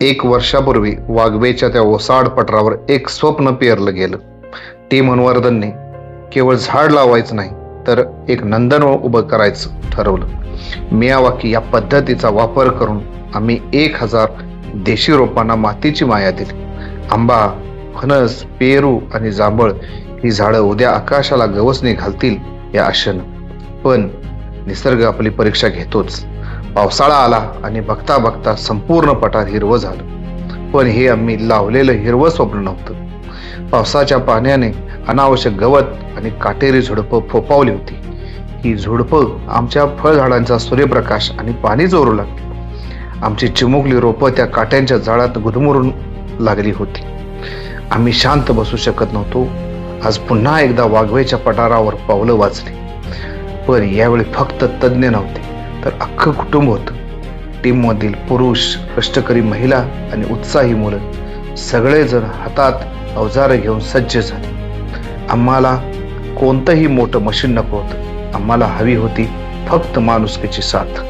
एक वर्षापूर्वी वाघवेच्या त्या ओसाड पठारावर एक स्वप्न पेरलं गेलं. टीम मनवर्धनने केवळ झाड लावायचं नाही तर एक नंदन उभं करायचं ठरवलं. मियावाकी या पद्धतीचा वापर करून आम्ही 1000 देशी रोपांना मातीची माया दिली. आंबा, फणस, पेरू आणि जांभळ ही झाडं उद्या आकाशाला गवसणी घालतील या आशेनं. पण निसर्ग आपली परीक्षा घेतोच. पावसाळा आला आणि बघता बघता संपूर्ण पठार हिरवं झालं. पण हे आम्ही लावलेलं हिरवं स्वप्न नव्हतं. पावसाच्या पाण्याने अनावश्यक गवत आणि काटेरी झुडपं फोपावली होती. ही झुडपं आमच्या फळझाडांचा सूर्यप्रकाश आणि पाणी चोरू लागली. आमची चिमुकली रोपं त्या काट्यांच्या जाळ्यात गुदमरून लागली होती. आम्ही शांत बसू शकत नव्हतो. आज पुन्हा एकदा वाघवेच्या पठारावर पावलं वाचली. पण यावेळी फक्त तज्ज्ञ नव्हते तर अख्खं कुटुंब होतं. टीममधील पुरुष, कष्टकरी महिला आणि उत्साही मुलं सगळेजण हातात अवजारं घेऊन सज्ज झाले. आम्हाला कोणतंही मोठं मशीन नको होतं. आम्हाला हवी होती फक्त माणुसकीची साथ.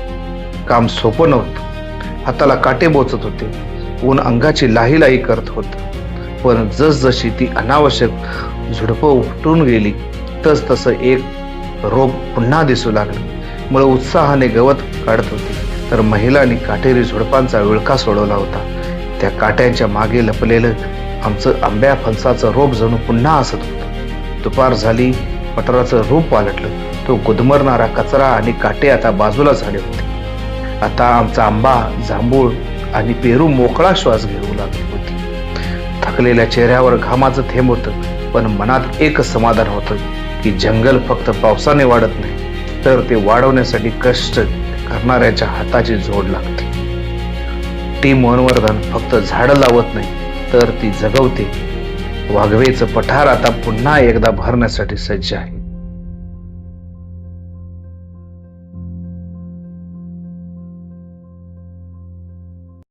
काम सोपं नव्हतं. हाताला काटे बोचत होते. ऊन अंगाची लाहीलाही करत होतं. पण जसजशी ती अनावश्यक झुडपं उपटून गेली तसं एक रोप पुन्हा दिसू लागलं. मुळे उत्साहाने गवत काढत होती तर महिलांनी काटेरी झुडपांचा विळखा सोडवला होता. त्या काट्यांच्या मागे लपलेलं आमचं आंब्या फणसाचं रोप जणू पुन्हा असत होतं. दुपार झाली. पठाराचं रूप पालटलं. तो गुदमरणारा कचरा आणि काटे आता बाजूला झाले होते. आता आमचा आंबा, जांभूळ आणि पेरू मोकळा श्वास घेऊ लागली होती. थकलेल्या चेहऱ्यावर घामाचं थेंब होतं. पण मनात एकच समाधान होतं की जंगल फक्त पावसाने वाढत नाही तर ते वाढवण्यासाठी कष्ट करणाऱ्याच्या हाताची जोड लागते. टीम मनवर्धन फक्त झाडं लावत नाही तर ती जगवते. वाघवेचं पठार आता पुन्हा एकदा भरण्यासाठी सज्ज आहे.